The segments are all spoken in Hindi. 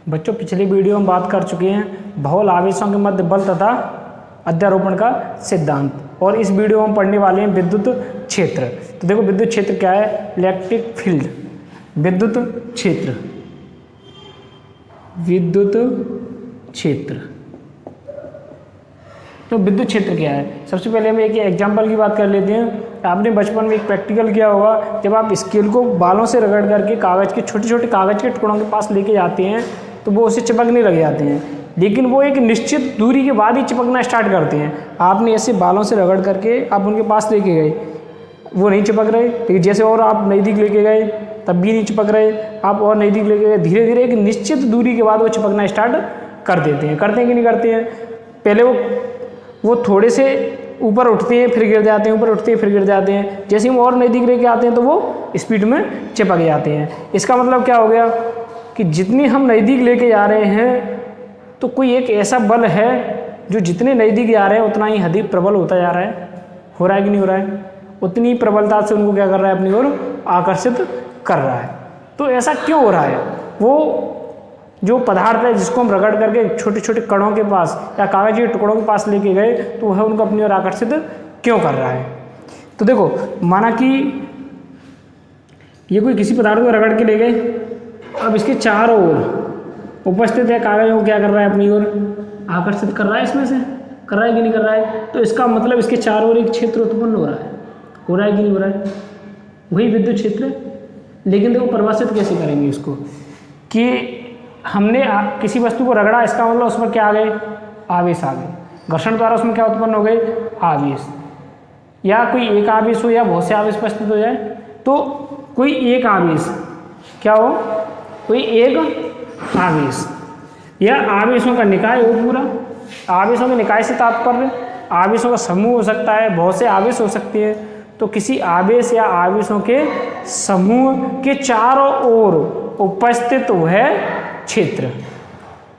बच्चों पिछली वीडियो में बात कर चुके हैं बहुल आवेशों के मध्य बल तथा अध्यारोपण का सिद्धांत, और इस वीडियो में पढ़ने वाले हैं विद्युत क्षेत्र। तो देखो विद्युत क्षेत्र क्या है, इलेक्ट्रिक फील्ड, विद्युत क्षेत्र, विद्युत क्षेत्र। तो विद्युत क्षेत्र क्या है, सबसे पहले हम एक एग्जांपल की बात कर लेते हैं। आपने बचपन में एक प्रैक्टिकल किया होगा, जब आप स्केल को बालों से रगड़ करके कागज़ के छोटे छोटे कागज़ के टुकड़ों के पास लेके जाते हैं तो वो उसे चिपकने लग जाते हैं, लेकिन वो एक निश्चित दूरी के बाद ही चिपकना स्टार्ट करते हैं। आपने ऐसे बालों से रगड़ करके आप उनके पास लेके गए, वो नहीं चिपक रहे, लेकिन जैसे और आप नज़दीक लेके गए तब भी नहीं चिपक रहे, आप और नज़दीक लेके गए, धीरे धीरे एक निश्चित दूरी के बाद वो चिपकना स्टार्ट कर देते हैं। करते हैं कि नहीं करते हैं? पहले वो थोड़े से ऊपर उठते हैं फिर गिर जाते हैं, ऊपर उठते हैं फिर गिर जाते हैं, जैसे हम और नज़दीक लेके आते हैं तो वो स्पीड में चिपक जाते हैं। इसका मतलब क्या हो गया कि जितनी हम नज़दीक लेके जा रहे हैं तो कोई एक ऐसा बल है जो जितने नज़दीक जा रहे हैं उतना ही अधिक प्रबल होता जा रहा है। हो रहा है कि नहीं हो रहा है? उतनी प्रबलता से उनको क्या कर रहा है, अपनी ओर आकर्षित कर रहा है। तो ऐसा क्यों हो रहा है? वो जो पदार्थ है जिसको हम रगड़ करके छोटे छोटे कणों के पास या कागज के टुकड़ों के पास लेके गए तो वह उनको अपनी ओर आकर्षित क्यों कर रहा है? तो देखो, माना कि ये कोई किसी पदार्थ को रगड़ के ले गए, अब इसके चारों ओर उपस्थित है कागज को क्या कर रहा है, अपनी ओर आकर्षित कर रहा है। इसमें से कर रहा है कि नहीं कर रहा है? तो इसका मतलब इसके चारों ओर एक क्षेत्र उत्पन्न हो रहा है। हो रहा है कि नहीं हो रहा है? वही विद्युत क्षेत्र। लेकिन देखो परिभाषित कैसे करेंगे इसको, कि हमने किसी वस्तु को रगड़ा, इसका मतलब उसमें क्या आ गए, आवेश आ गए। घर्षण द्वारा उसमें क्या उत्पन्न हो गए, आवेश। या कोई एक आवेश हो या बहुत से आवेश उपस्थित हो जाए, तो कोई एक आवेश क्या हो, कोई एक आवेश या आवेशों का निकाय हो पूरा। आवेशों के निकाय से तात्पर्य आवेशों का समूह हो सकता है, बहुत से आवेश हो सकते हैं। तो किसी आवेश या आवेशों के समूह के चारों ओर उपस्थित है क्षेत्र,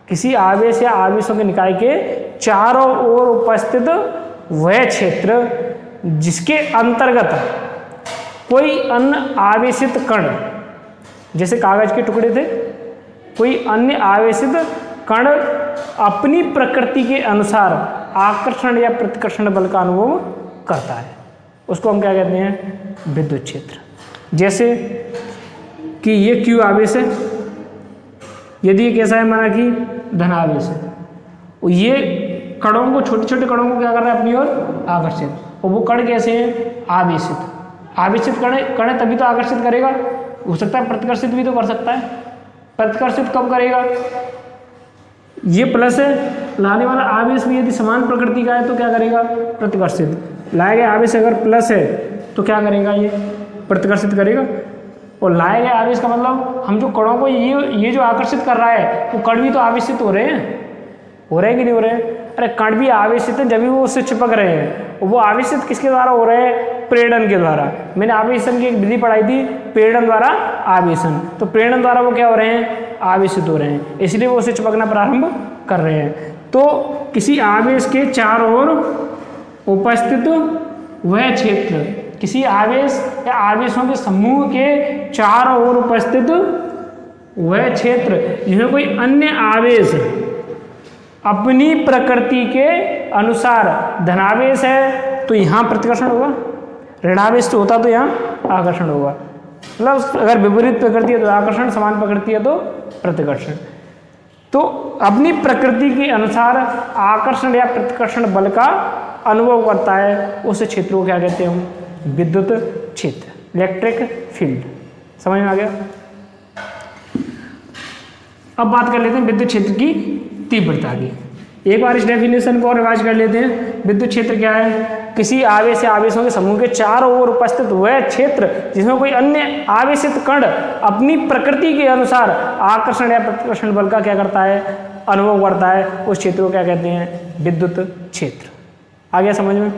किसी आवेश या आवेशों के निकाय के चारों ओर उपस्थित वह क्षेत्र जिसके अंतर्गत कोई अन्य आवेशित कण, जैसे कागज के टुकड़े थे, कोई अन्य आवेशित कण अपनी प्रकृति के अनुसार आकर्षण या प्रतिकर्षण बल का अनुभव करता है, उसको हम क्या कहते हैं, विद्युत क्षेत्र। जैसे कि ये Q आवेश है, यदि ये कैसा है, माना कि धनावेश है, और ये कणों को, छोटे छोटे कणों को क्या कर रहा है, अपनी ओर आकर्षित। और वो कण कैसे हैं, आवेशित। आवेशित कण तभी तो आकर्षित करेगा, हो सकता है प्रतिकर्षित भी तो कर सकता है। प्रतिकर्षित कब करेगा, ये प्लस है, लाने वाला आवेश भी यदि समान प्रकृति का है तो क्या करेगा, प्रतिकर्षित। लाए गए आवेश अगर प्लस है तो क्या करेगा, ये प्रतिकर्षित करेगा। और लाए गए आवेश का मतलब हम जो कणों को ये जो आकर्षित कर रहा है वो कण भी तो आवेशित हो रहे हैं। हो रहे हैं कि नहीं हो रहे हैं? अरे कण भी आवेशित है, जब भी वो उससे चिपक रहे हैं। वो आवेशित किसके द्वारा हो रहे हैं, प्रेरण के द्वारा। मैंने आवेशन की एक विधि पढ़ाई थी, प्रेरण द्वारा आवेशन। तो प्रेरण द्वारा वो क्या हो रहे हैं, आवेशित हो रहे हैं, इसलिए वो उससे चिपकना प्रारंभ कर रहे हैं। तो किसी आवेश के चारों ओर उपस्थित वह क्षेत्र, किसी आवेश या आवेशों के समूह के चारों ओर उपस्थित वह क्षेत्र जिसमें कोई अन्य आवेश अपनी प्रकृति के अनुसार, धनावेश है तो यहाँ प्रतिकर्षण होगा, ऋणावेश तो होता तो यहाँ आकर्षण होगा। मतलब अगर विपरीत प्रकृति है तो आकर्षण, समान प्रकृति है तो प्रतिकर्षण। तो अपनी प्रकृति के अनुसार आकर्षण या प्रतिकर्षण बल का अनुभव करता है, उस क्षेत्र को क्या कहते हैं, विद्युत क्षेत्र, इलेक्ट्रिक फील्ड। समझ में आ गया? अब बात कर लेते हैं विद्युत क्षेत्र की तीव्रता की। एक बार इस डेफिनेशन को और रिवाइज कर लेते हैं। विद्युत क्षेत्र क्या है, किसी आवेश या आवेशों के समूह के चारों ओर उपस्थित वह क्षेत्र जिसमें कोई अन्य आवेशित कण अपनी प्रकृति के अनुसार आकर्षण या प्रतिकर्षण बल का क्या करता है, अनुभव करता है, उस क्षेत्र को क्या कहते हैं, विद्युत क्षेत्र। आ गया समझ में?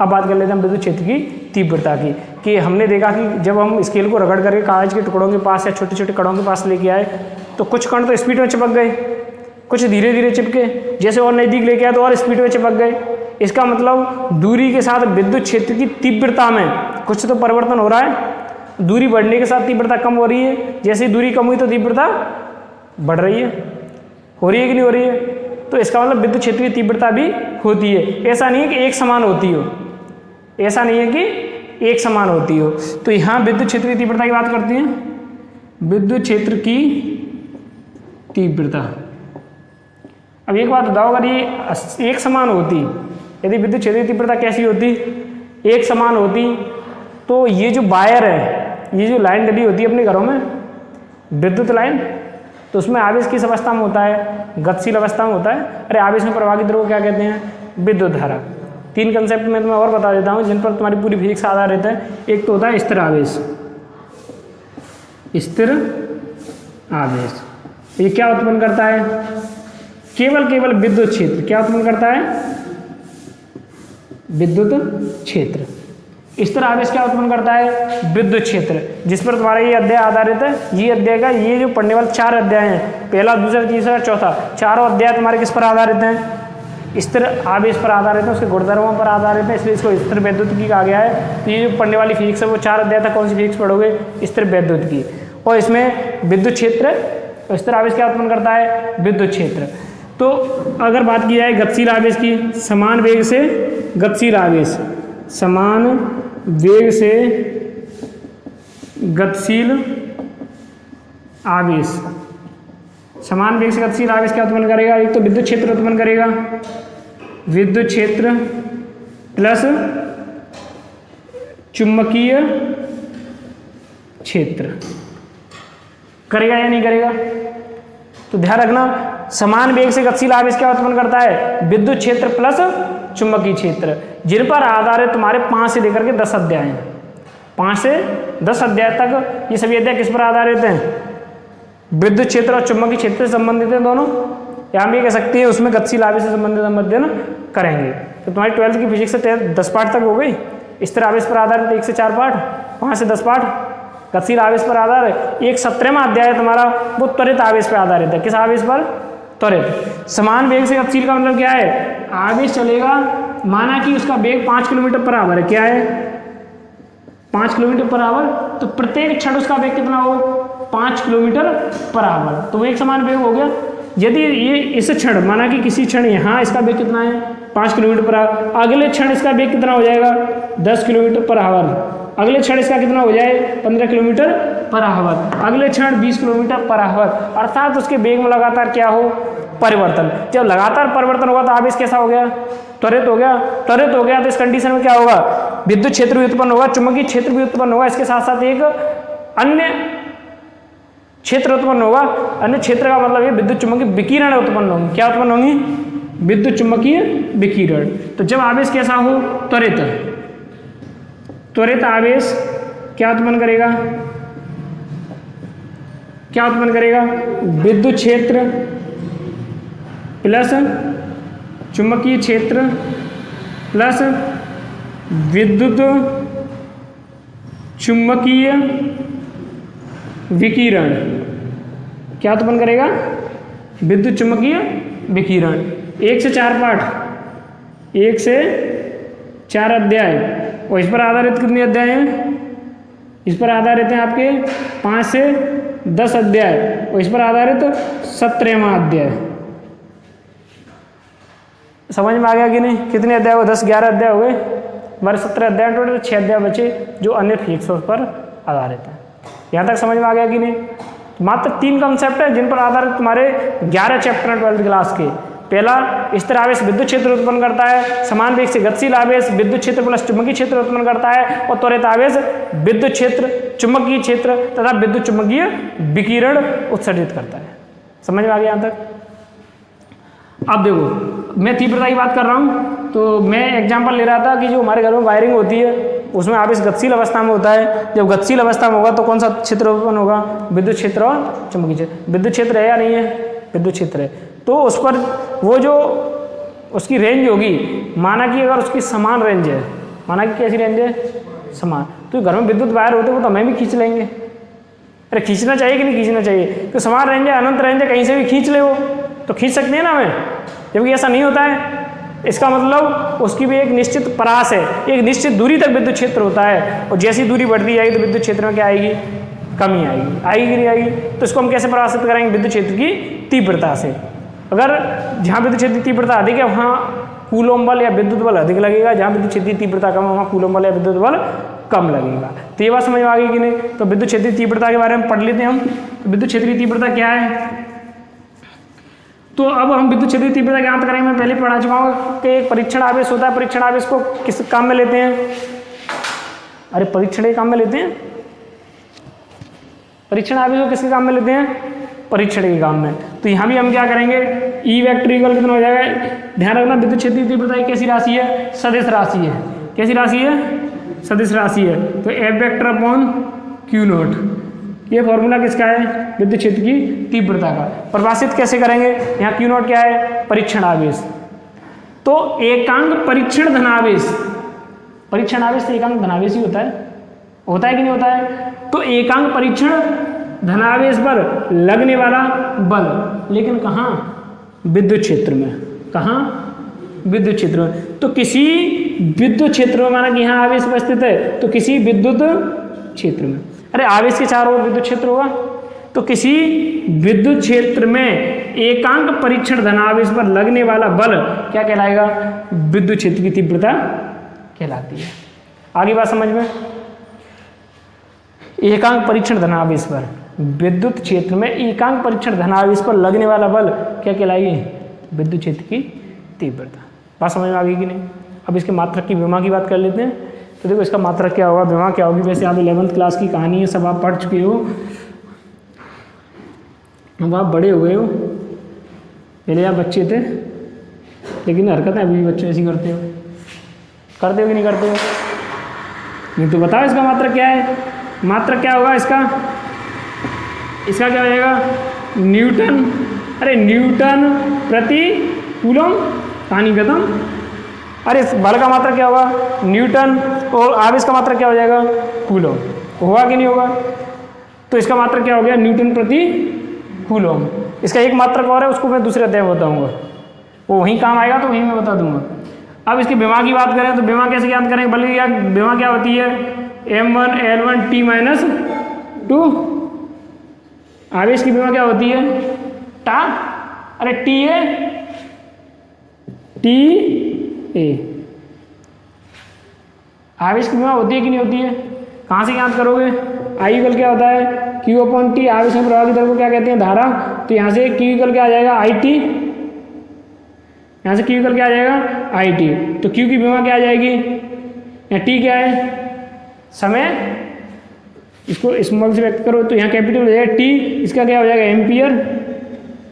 अब बात कर लेते हैं विद्युत क्षेत्र की तीव्रता की। कि हमने देखा कि जब हम स्केल को रगड़ करके कागज के टुकड़ों के पास या छोटे छोटे कणों के पास लेके आए तो कुछ कण तो स्पीड में चिपक गए, कुछ धीरे धीरे चिपके, जैसे और नज़दीक लेके आए तो और स्पीड में चिपक गए। इसका मतलब दूरी के साथ विद्युत क्षेत्र की तीव्रता में कुछ तो परिवर्तन हो रहा है। दूरी बढ़ने के साथ तीव्रता कम हो रही है, जैसे दूरी कम हुई तो तीव्रता बढ़ रही है। हो रही है कि नहीं हो रही है? तो इसका मतलब विद्युत क्षेत्र की तीव्रता भी होती है। ऐसा नहीं है कि एक समान होती हो, ऐसा नहीं है कि एक समान होती हो। तो यहाँ विद्युत क्षेत्र की तीव्रता की बात करते हैं, विद्युत क्षेत्र की तीव्रता। अब एक बात बताओ, अगर ये एक समान होती, यदि विद्युत क्षेत्र की तीव्रता कैसी होती, एक समान होती, तो ये जो वायर है, ये जो लाइन डली होती है अपने घरों में विद्युत लाइन, तो उसमें आवेश किस अवस्था में होता है? गतिशील अवस्था में होता है। अरे आवेश में प्रवाहित द्रव को क्या कहते हैं? विद्युत धारा। 3 कंसेप्ट में मैं और बता देता हूँ जिन पर तुम्हारी पूरी फिजिक्स आधारित है। एक तो होता है स्थिर आवेश, स्थिर आवेश ये क्या उत्पन्न करता है? केवल विद्युत क्षेत्र। क्या उत्पन्न करता है? विद्युत क्षेत्र। स्थिर आवेश क्या उत्पन्न करता है? विद्युत क्षेत्र। जिस पर तुम्हारा ये अध्याय आधारित है, ये अध्याय का ये जो पढ़ने वाले 4 अध्याय हैं, पहला, दूसरा, तीसरा, चौथा, चारों अध्याय तुम्हारे किस पर आधारित हैं? स्थिर आवेश पर आधारित है, उसके गुणधर्मों पर आधारित है, इसलिए इसको स्थिर वैद्युतिकी कहा गया है। तो ये जो पढ़ने वाली फिजिक्स है वो 4 अध्याय तक कौन सी फिजिक्स पढ़ोगे? स्थिर वैद्युतिकी। और इसमें विद्युत क्षेत्र, स्थिर आवेश क्या उत्पन्न करता है? विद्युत क्षेत्र। तो अगर बात की जाए गतिशील आवेश की, समान वेग से गतिशील आवेश, समान वेग से गतिशील आवेश, समान वेग से गतिशील आवेश क्या उत्पन्न करेगा? एक तो विद्युत क्षेत्र उत्पन्न करेगा, विद्युत क्षेत्र प्लस चुंबकीय क्षेत्र। करेगा या नहीं करेगा? तो ध्यान रखना, समान वेग से गतिशील आवेश क्या उत्पन्न करता है? विद्युत क्षेत्र प्लस चुंबकीय क्षेत्र, जिन पर आधारित तुम्हारे 5 से लेकर के 10 अध्याय हैं। 5 से 10 अध्याय तक ये सभी अध्याय किस पर आधारित हैं? विद्युत क्षेत्र और चुंबकीय क्षेत्र से संबंधित हैं दोनों। यहाँ भी कह सकते हैं उसमें गतिशील आवेश से संबंधित हम अध्ययन करेंगे। तो तुम्हारी 12th की फिजिक्स से 10 पाठ तक हो गई। स्थिर आवेश पर आधारित 1 से 4 पाठ, 5 से 10 पाठ। गतिशील आवेश पर आधारित एक 17वां अध्याय है तुम्हारा, वो त्वरित आवेश पर आधारित है। किस आवेश पर? त्वरित। समान वेग से गतिशील का मतलब क्या है? आवेश चलेगा, माना कि उसका वेग 5 किलोमीटर पर आवर है। क्या है? 5 किलोमीटर पर आवर। तो प्रत्येक क्षण उसका वेग कितना हो? 5 किलोमीटर पर आवर। तो वो एक समान वेग हो गया। यदि ये इस क्षण, माना कि किसी क्षण यहाँ इसका वेग कितना है? 5 किलोमीटर पर आवर, अगले क्षण इसका वेग कितना हो जाएगा? 10 किलोमीटर पर आवर। अगले क्षण इसका कितना हो जाए? 15 किलोमीटर पर आवर। अगले क्षण 20 किलोमीटर पर आवर। अर्थात उसके वेग में लगातार क्या हो? परिवर्तन। जब लगातार परिवर्तन होगा तो आवेश कैसा हो गया? त्वरित हो गया। त्वरित हो गया तो इस कंडीशन में क्या होगा? विद्युत क्षेत्र भी उत्पन्न होगा, चुंबकीय क्षेत्र भी उत्पन्न होगा, इसके साथ साथ एक अन्य क्षेत्र उत्पन्न होगा। अन्य क्षेत्र का मतलब ये विद्युत चुंबकीय विकिरण उत्पन्न होंगी। क्या उत्पन्न होंगी? विद्युत चुंबकीय विकिरण। तो जब आवेश कैसा हो? त्वरित। त्वरित आवेश क्या उत्पन्न करेगा? क्या उत्पन्न करेगा? विद्युत क्षेत्र प्लस चुंबकीय क्षेत्र प्लस विद्युत चुंबकीय विकिरण। क्या उत्पन्न करेगा? विद्युत चुंबकीय विकिरण। 1 से 4 पाठ, 1 से 4 अध्याय। और इस पर आधारित कितने अध्याय हैं? इस पर आधारित हैं आपके 5 से 10 अध्याय। और इस पर आधारित 17वां अध्याय। समझ में आ गया कि नहीं? कितने अध्याय हुए? 10-11 अध्याय हुए। हमारे 17 अध्याय, टोटल 6 अध्याय बचे जो अन्य फिजिक्स पर आधारित है। यहाँ तक समझ में आ गया कि नहीं? मात्र 3 कंसेप्ट है जिन पर आधारित तुम्हारे 11 चैप्टर 12th क्लास के। पहला, स्थिर आवेश विद्युत क्षेत्र उत्पन्न करता है, समान वेग से गतिशील आवेश विद्युत क्षेत्र प्लस चुंबकीय क्षेत्र उत्पन्न करता है, और त्वरित आवेश विद्युत क्षेत्र, चुंबकीय क्षेत्र तथा विद्युत चुंबकीय विकिरण उत्सर्जित करता है। समझ में आ गया यहाँ तक? अब देखो, मैं तीव्रता की बात कर रहा हूँ तो मैं एग्जांपल ले रहा था कि जो हमारे घर में वायरिंग होती है उसमें आवेश गतिशील अवस्था में होता है। जब गतिशील अवस्था में होगा तो कौन सा क्षेत्र उत्पन्न होगा? विद्युत क्षेत्र और चुंबकीय क्षेत्र। विद्युत क्षेत्र है या नहीं है? विद्युत क्षेत्र है। तो उस पर वो जो उसकी रेंज होगी, माना कि अगर उसकी समान रेंज है, माना कि कैसी रेंज है? समान। तो घर में विद्युत वायर होते वो तो हमें भी खींच लेंगे। अरे खींचना चाहिए कि नहीं खींचना चाहिए? तो समान रेंज है, अनंत रेंज है, कहीं से भी खींच ले वो तो खींच सकते हैं ना हमें। जबकि ऐसा नहीं होता है, इसका मतलब उसकी भी एक निश्चित परास है, एक निश्चित दूरी तक विद्युत क्षेत्र होता है। और जैसी दूरी बढ़ती जाएगी तो विद्युत क्षेत्र में क्या आएगी? कमी आएगी। आएगी कि नहीं आएगी? तो इसको हम कैसे परिभाषित करेंगे? विद्युत क्षेत्र की तीव्रता से। अगर जहाँ विद्युत क्षेत्र की तीव्रता अधिक है वहाँ कूलम बल या विद्युत बल अधिक लगेगा, जहाँ विद्युत क्षेत्र की तीव्रता कम है वहाँ कूलम बल या विद्युत बल कम लगेगा। तो ये बात समझ में आ गई कि नहीं? तो विद्युत क्षेत्र की तीव्रता के बारे में पढ़ लेते हैं हम। तो विद्युत क्षेत्र की तीव्रता क्या है? तो अब हम विद्युत क्षेत्र की तीव्रता ज्ञात करेंगे। मैं पहले पढ़ा चुका हूँ कि एक परीक्षण आवेश होता है, परीक्षण आवेश को किस काम में लेते हैं? अरे परीक्षण के काम में लेते हैं। परीक्षण आवेश को किसके काम में लेते हैं? परीक्षण के काम में। तो यहाँ भी हम क्या करेंगे? ई वेक्टर इक्वल कितना हो जाएगा? ध्यान रखना विद्युत क्षेत्र की तीव्रता एक कैसी राशि है? सदिश राशि है। कैसी राशि है? सदिश राशि है। तो F vector upon Q not, ये फॉर्मूला किसका है? विद्युत क्षेत्र की तीव्रता का। परिभाषित कैसे करेंगे? यहाँ क्यू नॉट क्या है? परीक्षण आवेश। तो एकांक परीक्षण धनावेश, परीक्षण आवेश तो एकांक धनावेश ही होता है कि नहीं होता है? तो एकांक परीक्षण धनावेश पर लगने वाला बल, लेकिन कहाँ? विद्युत क्षेत्र में। कहाँ? विद्युत क्षेत्र में। तो किसी विद्युत क्षेत्र में, माना कि यहाँ आवेश उपस्थित है तो किसी विद्युत क्षेत्र में, अरे आवेश के चारों ओर विद्युत क्षेत्र होगा, तो किसी विद्युत क्षेत्र में एकांक परीक्षण धनावेश पर लगने वाला बल क्या कहलाएगा? विद्युत क्षेत्र की तीव्रता कहलाती है। आगे बात समझ में? एकांक परीक्षण धनावेश पर, विद्युत क्षेत्र में एकांक परीक्षण धनावेश पर लगने वाला बल क्या कहलाएगी? विद्युत क्षेत्र की तीव्रता। बात समझ में आ गई कि नहीं? अब इसके मात्रक की विमा की बात कर लेते हैं। तो देखो इसका मात्रक क्या होगा, विमा क्या होगी? वैसे आप 11th क्लास की कहानी है, सब आप पढ़ चुके हो, अब आप बड़े हो गए हो। पहले आप बच्चे थे, लेकिन हरकतें अभी भी बच्चे ऐसी करते हो कि नहीं करते हो? नहीं तो बताओ इसका मात्रक क्या है? मात्रक क्या होगा इसका? इसका क्या हो जाएगा? न्यूटन। अरे न्यूटन प्रति कूलम, कहानी खत्म। अरे बल का मात्रक क्या होगा? न्यूटन। और आवेश का मात्रक क्या हो जाएगा? कूलम। होगा कि नहीं होगा? तो इसका मात्रक क्या हो गया? न्यूटन प्रति कूलम। इसका एक मात्रक और है, उसको मैं दूसरे अध्याय में बताऊंगा, वो वहीं काम आएगा तो वहीं मैं बता दूंगा। अब इसकी विमा की बात करें तो विमा कैसे ज्ञात करेंगे? बल की विमा क्या होती है? m1L1T-2। आवेश की विमा क्या होती है? टा, अरे TA आवेश की विमा होती है कि नहीं होती है? कहाँ से ज्ञात करोगे? आई इक्वल क्या होता है? Q/T। आवेश में प्रवाह की दर को क्या कहते हैं? धारा। तो यहाँ से Q इक्वल क्या आ जाएगा? IT। यहाँ से Q इक्वल क्या आ जाएगा? IT। तो Q की विमा क्या आ जाएगी? यहाँ T क्या है? समय। इसको स्मॉल से व्यक्त करो तो यहाँ कैपिटल हो जाएगा T, इसका क्या हो जाएगा? एम्पियर।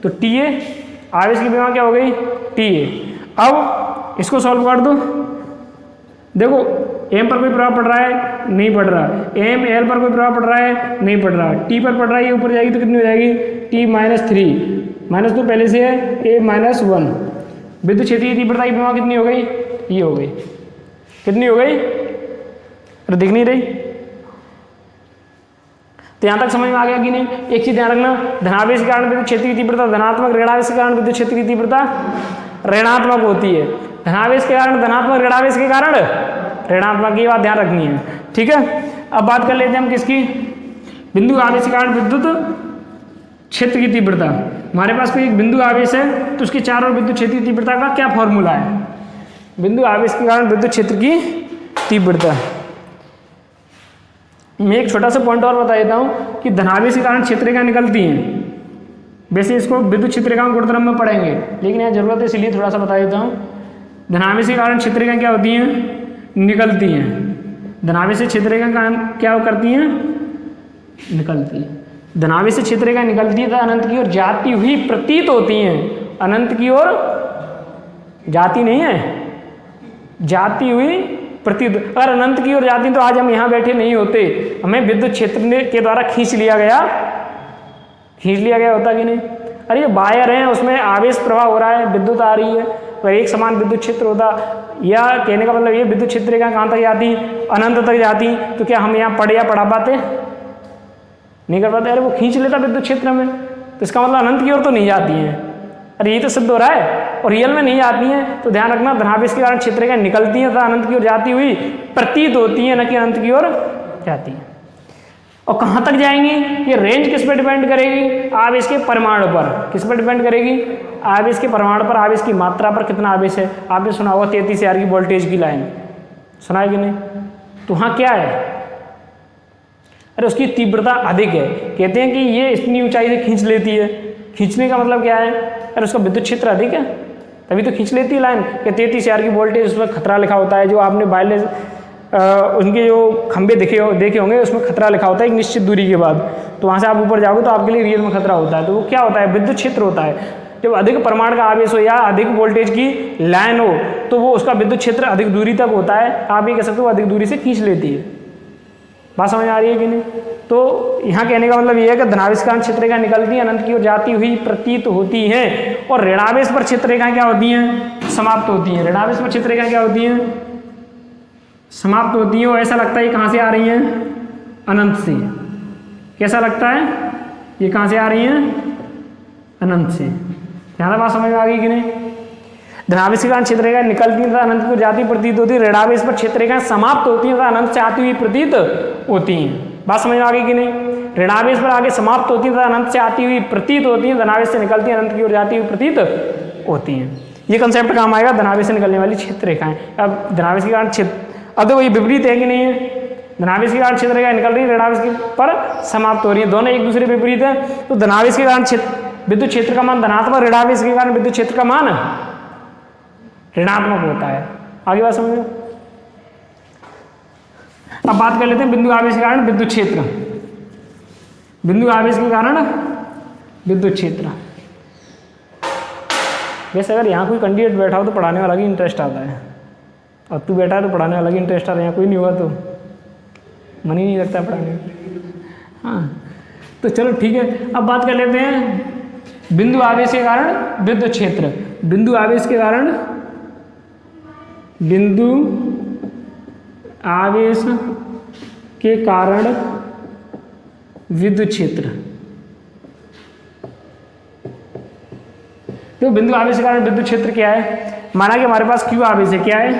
तो TA, आवेश की विमा क्या हो गई? TA। अब इसको सॉल्व कर दो। देखो M पर कोई प्रभाव पड़ रहा है? नहीं पड़ रहा। ML पर कोई प्रभाव पड़ रहा है? नहीं पड़ रहा। T पर पड़ रहा है, ये ऊपर जाएगी तो कितनी हो जाएगी? T-3, -2 पहले से है, A-1। विद्युत क्षेत्रीय तीव्रता की विमा कितनी हो गई? ये हो गई। कितनी हो गई? अरे दिख नहीं रही। तो यहाँ तक समझ में आ गया कि नहीं? एक चीज ध्यान रखना, धनावेश के कारण विद्युत क्षेत्र की तीव्रता धनात्मक, ऋणावेश के कारण विद्युत क्षेत्र की तीव्रता ऋणात्मक होती है। धनावेश के कारण धनात्मक, ऋणावेश के कारण ऋणात्मक, ये बात ध्यान रखनी है। ठीक है, अब बात कर लेते हैं हम किसकी? बिंदु आवेश के कारण विद्युत क्षेत्र की तीव्रता। हमारे पास कोई एक बिंदु आवेश है तो उसके चारों ओर विद्युत क्षेत्र की तीव्रता का क्या फॉर्मूला है? बिंदु आवेश के कारण विद्युत क्षेत्र की तीव्रता। मैं एक छोटा सा पॉइंट और बता देता हूँ कि धनावेश के कारण क्षेत्रेखाएं निकलती हैं। वैसे इसको विद्युत क्षेत्रेखाओं गुणधर्म में पढ़ेंगे, लेकिन यहाँ जरूरत है इसलिए थोड़ा सा बता देता हूँ। धनावेश के कारण क्षेत्रेखाएं क्या होती हैं? निकलती हैं। धनावेश से क्षेत्रेखाएं क्या करती हैं? निकलती हैं। धनावेश से क्षेत्रेखाएं निकलती है तो अनंत की ओर जाती हुई प्रतीत होती हैं। अनंत की ओर जाती नहीं है, जाती हुई प्रतीत। अगर अनंत की ओर जाती तो आज हम यहाँ बैठे नहीं होते, हमें विद्युत क्षेत्र के द्वारा खींच लिया गया होता कि नहीं? अरे ये वायर है, उसमें आवेश प्रवाह हो रहा है, विद्युत आ रही है, और एक समान विद्युत क्षेत्र होता, या कहने का मतलब ये विद्युत क्षेत्र कहाँ तक जाती? अनंत तक जाती। तो क्या हम यहाँ पढ़ या पढ़ा पाते? नहीं कर पाते। अरे वो खींच लेता विद्युत क्षेत्र में, तो इसका मतलब अनंत की ओर तो नहीं जाती हैं। अरे ये तो सिद्ध हो रहा है, और रियल में नहीं जाती हैं। तो ध्यान रखना, धनावेश के कारण क्षेत्रेखाएं निकलती हैं तथा अनंत की ओर जाती हुई प्रतीत होती हैं, न कि अनंत की ओर जाती हैं। और कहाँ तक जाएंगी, ये रेंज किस पर डिपेंड करेगी, आवेश के परमाणु पर। किस पर डिपेंड करेगी, आवेश के परमाणु पर, आवेश की मात्रा पर, कितना आवेश है। आपने सुना होगा 33 AR की वोल्टेज की लाइन, सुना है कि नहीं। तो वहाँ क्या है, अरे उसकी तीव्रता अधिक है। कहते हैं कि ये इतनी ऊंचाई से खींच लेती है। खींचने का मतलब क्या है, अरे उसका विद्युत क्षेत्र अधिक है तभी तो खींच लेती है लाइन। कि 33 AR की वोल्टेज, उसमें खतरा लिखा होता है। जो आपने वायरलेस उनके जो खंभे देखे होंगे उसमें खतरा लिखा होता है एक निश्चित दूरी के बाद। तो वहाँ से आप ऊपर जाओगे तो आपके लिए रियल में खतरा होता है। तो वो क्या होता है, विद्युत क्षेत्र होता है। जब अधिक परमाणु का आवेश हो या अधिक वोल्टेज की लाइन हो तो वो उसका विद्युत क्षेत्र अधिक दूरी तक होता है। आप ये कह सकते हो अधिक दूरी से खींच लेती है। बात समझ आ रही है कि नहीं। तो यहाँ कहने का मतलब ये है कि धनावेश क्षेत्रेखाएं निकलती हैं, अनंत की ओर जाती हुई प्रतीत होती हैं, और ऋणावेश पर क्षेत्रेखाएं क्या होती हैं, समाप्त होती हैं। ऋणावेश पर क्षेत्रेखाएं क्या होती हैं, समाप्त होती हैं। और ऐसा लगता है ये कहाँ से आ रही हैं, अनंत से। कैसा लगता है, ये कहाँ से आ रही हैं, अनंत से। यहाँ बात समझ में आ गई कि नहीं। धनावेश के कारण क्षेत्रेखाएं निकलती हैं तथा अनंत की ओर जाती प्रतीत होती है। ऋणावेश पर क्षेत्रेखाएं समाप्त होती हैं तथा अनंत से आती हुई प्रतीत होती हैं। बात समझ में आ गई कि नहीं। ऋणावेश पर आगे समाप्त होती हैं तथा अनंत से आती हुई प्रतीत होती हैं। धनावेश से निकलती हैं, अनंत की ओर जाती हुई प्रतीत होती हैं। ये कंसेप्ट काम आएगा धनावेश से निकलने वाली क्षेत्रेखाएं। अब धनावेश के कारण अब देखो ये विपरीत है कि नहीं है। धनावेश के कारण क्षेत्रेखाएं निकल रही है, ऋणावेश के पर समाप्त हो रही है, दोनों एक दूसरे विपरीत है। तो धनावेश के कारण विद्युत क्षेत्र का मान धनात्मक, ऋणावेश के कारण विद्युत क्षेत्र का मान ऋणात्मक होता है। आगे बात समझो। अब बात कर लेते हैं बिंदु आवेश के कारण विद्युत क्षेत्र। बिंदु आवेश के कारण विद्युत क्षेत्र। वैसे अगर यहाँ कोई कैंडिडेट बैठा हो तो पढ़ाने वाला ही इंटरेस्ट आता है, और तू बैठा है तो पढ़ाने वाला ही इंटरेस्ट आता है। यहाँ कोई नहीं हुआ तो मन ही नहीं लगता पढ़ाने में। हाँ तो चलो ठीक है। अब बात कर लेते हैं बिंदु आवेश के कारण विद्युत क्षेत्र। बिंदु आवेश के कारण, बिंदु आवेश के कारण विद्युत क्षेत्र। तो बिंदु आवेश के कारण विद्युत क्षेत्र क्या है, माना कि हमारे पास क्यू आवेश है। क्या है,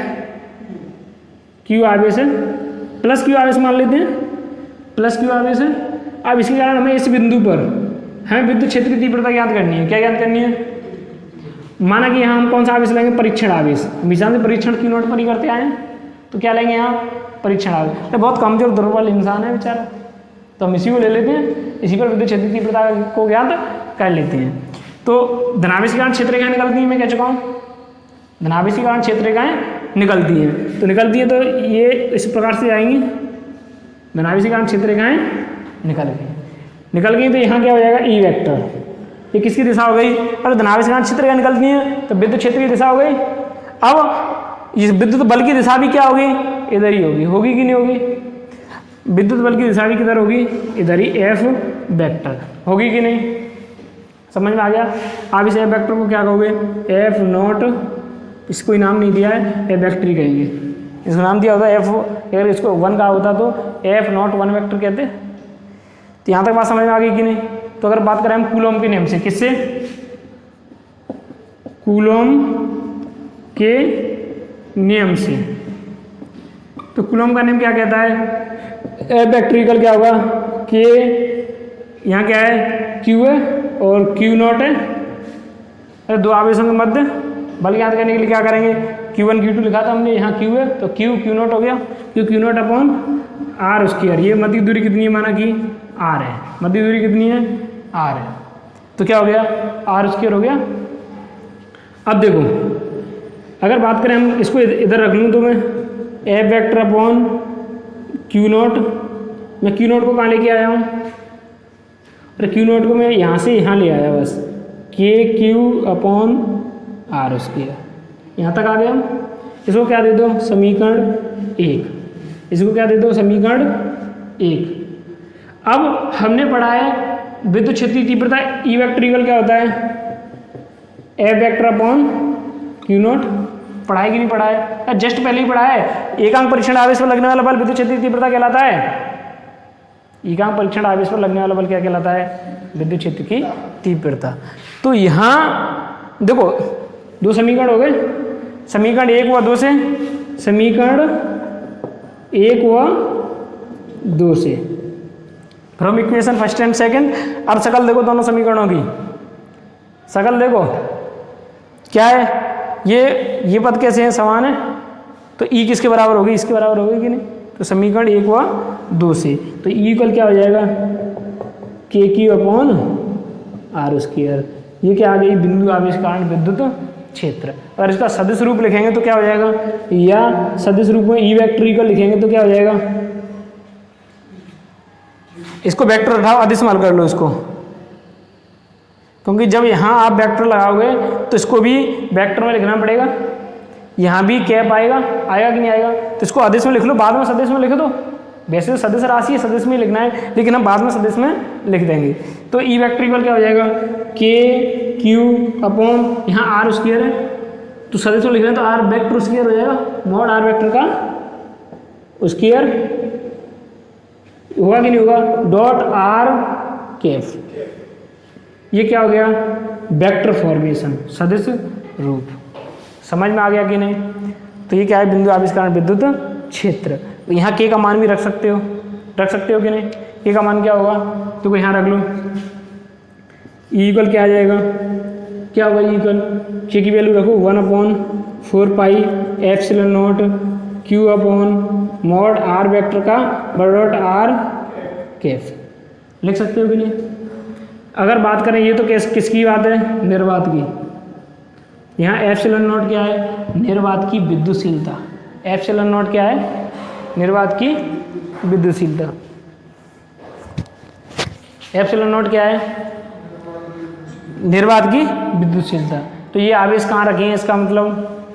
क्यू आवेश है, प्लस क्यू आवेश मान लेते हैं, प्लस क्यू आवेश है। अब इसके कारण हमें इस बिंदु पर हमें विद्युत क्षेत्र की तीव्रता ज्ञात करनी है। क्या ज्ञात करनी है, माना कि यहाँ हम कौन सा आवेश लेंगे, परीक्षण आवेश। हमेशा से परीक्षण क्यू नोट पर ही करते आए हैं, तो क्या लेंगे यहाँ, परीक्षण आवेश। तो बहुत कमजोर दुर्बल इंसान है बेचारा, तो हम इसी को ले लेते हैं, इसी पर विद्युत क्षेत्र की तीव्रता को ज्ञात कर लेते हैं। तो धनावेश के कारण क्षेत्रेखाएं निकलती हैं, मैं कह चुका हूँ धनावेश के कारण क्षेत्रेखाएं निकलती हैं। तो निकलती है तो ये इस प्रकार से आएंगी, धनावेश के कारण क्षेत्रेखाएं निकल गई तो यहाँ क्या हो जाएगा, ई वेक्टर। ये किसकी दिशा हो गई, अगर धनावेश के कारण क्षेत्रेखाएं निकलती हैं तो विद्युत क्षेत्र की दिशा हो गई। अब इस विद्युत बल की दिशा भी क्या होगी, इधर ही होगी कि नहीं होगी। विद्युत बल की दिशा भी किधर होगी, इधर ही, एफ वेक्टर होगी कि नहीं, समझ में आ गया। आप इस एफ वेक्टर को क्या कहोगे, एफ नॉट, इसको कोई नाम नहीं दिया है, एफ वेक्टर ही कहेंगे। इसका नाम दिया होता एफ, अगर इसको 1 का होता तो एफ नॉट 1 वेक्टर कहते। तो यहाँ तक बात समझ में आ गई कि नहीं। तो अगर बात करें हम कूलॉम के नियम से, किससे, कूलॉम के नियम से, तो कूलॉम का नियम क्या कहता है, एफ वेक्टर क्या होगा, के यहाँ क्या है, क्यू है और क्यू नॉट है, अरे दो आवेशों के मध्य बल ज्ञात करने के लिए क्या करेंगे, Q1 Q2 लिखा था हमने, यहाँ Q है तो Q नॉट हो गया, Q naught upon R square. ये मध्य दूरी कितनी है, माना कि R है, मध्य दूरी कितनी है, R है, तो क्या हो गया, आर स्क्वायर हो गया। अब देखो अगर बात करें हम इसको इधर रख लूँ तो मैं F vector upon Q not, मैं Q नॉट को कहाँ लेके आया हूँ, अरे Q नॉट को मैं यहाँ से यहाँ ले आया बस, KQ अपॉन आर स्क्वायर, यहाँ तक आ गया। इसको क्या दे दो, समीकरण 1, इसको क्या दे दो, समीकरण 1। अब हमने पढ़ा है विद्युत क्षेत्र की तीव्रता ई वेक्टर इक्वल क्या होता है, F vector upon Q not. पढ़ा है कि नहीं पढ़ा है, जस्ट पहले ही पढ़ा है। एकांक परीक्षण आवेश पर लगने वाला बल विद्युत क्षेत्र की तीव्रता कहलाता है, एकांक परीक्षण आवेश पर लगने वाला बल क्या कहलाता है, विद्युत क्षेत्र की तीव्रता। तो यहाँ देखो दो समीकरण हो गए, समीकरण 1 व 2 से, समीकरण 1 व 2 से, from equation first and second. अब शकल देखो दोनों समीकरणों की, शकल देखो क्या है, ये पद कैसे हैं, समान है, तो ई किसके बराबर होगी, इसके बराबर होगी कि नहीं। तो समीकरण 1 व 2 से तो ई इक्वल क्या हो जाएगा, के क्यू अपॉन आर स्क्वायर। ये क्या आ गई, बिंदु आवेश कारण विद्युत क्षेत्र। अगर इसका सदिश रूप लिखेंगे तो क्या हो जाएगा, या सदिश रूप में ई वेक्टर इक्वल लिखेंगे तो क्या हो जाएगा, इसको वेक्टर उठाओ, अदिश में हल कर लो इसको, क्योंकि जब यहाँ आप वेक्टर लगाओगे तो इसको भी वेक्टर में लिखना पड़ेगा। यहाँ भी कैप आएगा कि नहीं आएगा, तो इसको अदिश में लिख लो, बाद में सदिश में लिख दो। वैसे तो सदिश राशि है, सदिश में लिखना है, लेकिन हम बाद में सदिश में लिख देंगे। तो ई वेक्टर इक्वल क्या हो जाएगा, के क्यू अपॉन यहाँ आर स्क्वायर है, तो सदिश में लिख रहे हैं तो आर वेक्टर स्क्वायर हो जाएगा, मॉड आर वेक्टर का स्क्वायर होगा कि नहीं होगा, डॉट आर कैप। ये क्या हो गया, वेक्टर फॉर्मेशन, सदिश रूप। समझ में आ गया कि नहीं। तो ये क्या है, बिंदु आवेश कारण विद्युत क्षेत्र। यहाँ के का मान भी रख सकते हो कि नहीं। के का मान क्या होगा, तो यहाँ रख लो, ई इक्वल क्या आ जाएगा, क्या होगा ई इक्वल, के की वैल्यू रखो 1/4 pi epsilon naught Q upon mod R vector का डॉट आर कैफ। लिख सकते हो कि नहीं। अगर बात करें, ये तो किसकी बात है, निर्वात की। यहाँ एप्सिलॉन नॉट क्या है, निर्वात की विद्युतशीलता। एप्सिलॉन नॉट क्या है, निर्वात की विद्युतशीलता। एप्सिलॉन नॉट क्या है, निर्वात की विद्युतशीलता। तो ये आवेश कहाँ रखे हैं, इसका मतलब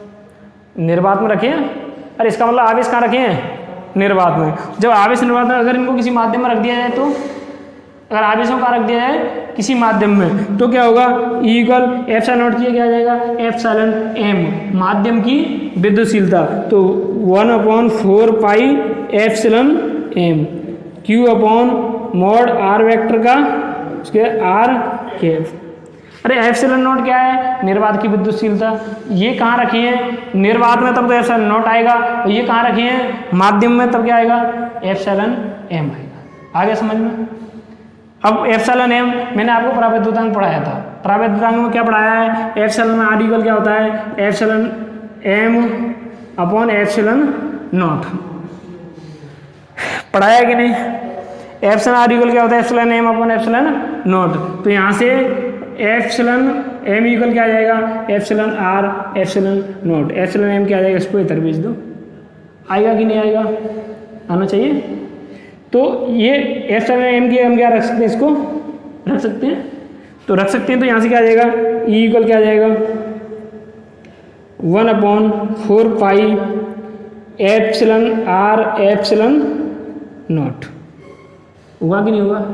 निर्वात में रखे हैं। अरे इसका मतलब आवेश कहाँ रखे हैं, निर्वात में। जब आवेश निर्वात में, अगर इनको किसी माध्यम में रख दिया जाए, तो अगर आवेशों का रख दिया जाए किसी माध्यम में, तो क्या होगा, ई इक्वल एप्सिलॉन नॉट किया क्या जाएगा, एप्सिलॉन एम, माध्यम की विद्युतशीलता। तो 1/4 pi epsilon M Q upon mod R vector का उसके आर कैफ। अरे एप्सिलॉन नॉट क्या है, निर्वात की विद्युतशीलता। ये कहाँ रखी है, निर्वात में, तब तो एप्सिलॉन नॉट आएगा। और ये कहाँ रखी है, माध्यम में, तब क्या आएगा, एप्सिलॉन एम आएगा। आगे समझ में। अब एप्सिलॉन एम मैंने आपको प्रावैद्युतांक पढ़ाया था। प्रावैद्युतांक में क्या पढ़ाया है, एप्सिलॉन में आर इक्वल क्या होता है, epsilon M upon epsilon naught. पढ़ाया कि नहीं। एप्सिलॉन आर इक्वल क्या होता है, epsilon M upon epsilon naught. तो यहाँ से एप्सिलॉन एम इक्वल क्या आ जाएगा, epsilon R epsilon naught. Epsilon M क्या आ जाएगा, इसको इधर भेज दो। आएगा कि नहीं आएगा, आना चाहिए। तो ये एप्सिलॉन एम की हम क्या रख सकते हैं, इसको रख सकते हैं, तो रख सकते हैं। तो यहाँ से क्या आ जाएगा, ई इक्वल क्या आ जाएगा, 1/4 pi epsilon R epsilon naught. हुआ कि नहीं हुआ।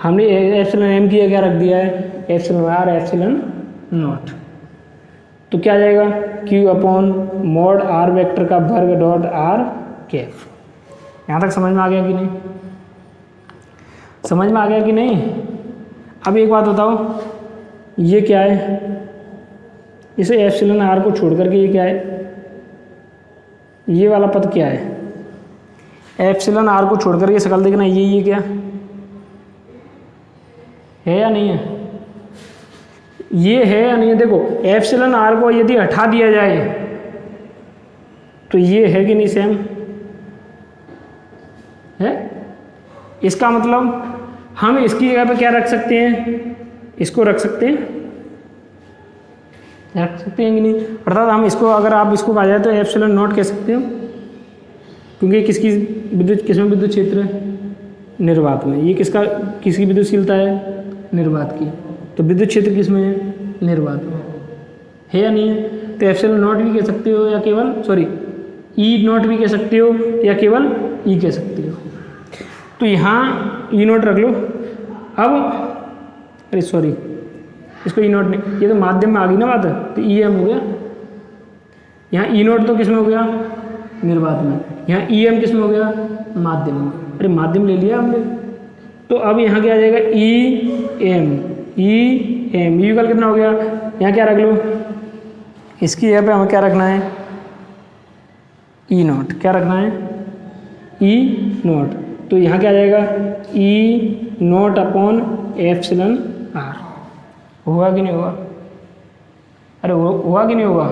हमने एप्सिलॉन एम की क्या रख दिया है, एप्सिलॉन आर एप्सिलॉन नॉट। तो क्या आ जाएगा, Q upon mod R vector का वर्ग डॉट आर कैफ। यहाँ तक समझ में आ गया कि नहीं, समझ में आ गया कि नहीं। अब एक बात बताओ, ये क्या है, इसे एप्सिलॉन आर को छोड़ करके ये क्या है, ये वाला पद क्या है, एप्सिलॉन आर को छोड़ करके शकल देखना, ये क्या है या नहीं है, ये है या नहीं है। देखो एप्सिलॉन आर को यदि हटा दिया जाए तो ये है कि नहीं, सेम है। इसका मतलब हम इसकी जगह पे क्या रख सकते हैं, इसको रख सकते हैं कि नहीं। अर्थात हम इसको, अगर आप इसको कहा जाए तो एप्सिलॉन नॉट कह सकते हो, क्योंकि किसकी विद्युत, किसमें विद्युत क्षेत्र है, निर्वात में। ये किसकी विद्युतशीलता है, निर्वात की। तो विद्युत क्षेत्र किसमें है, निर्वात में, है या नहीं है। तो एप्सिलॉन नॉट भी कह सकते हो, या केवल ई नॉट भी कह सकते हो, या केवल ई कह सकते हो। तो यहाँ ई नॉट रख लो। अब अरे सॉरी, इसको ई नॉट नहीं, ये तो माध्यम में आ गई ना बात, तो ई एम हो गया। यहाँ ई नॉट तो किस में हो गया, निर्वात में। यहाँ ई एम किस में हो गया, माध्यम में। अरे माध्यम ले लिया हमने। तो अब यहाँ क्या आ जाएगा, ई एम यू कल कितना हो गया, यहाँ क्या रख लो, इसकी जगह पे हमें क्या रखना है, ई नॉट। क्या रखना है, ई नॉट। तो यहाँ क्या आ जाएगा ई नॉट अपॉन एप्सिलॉन आर। होगा कि नहीं होगा? अरे हुआ कि नहीं होगा?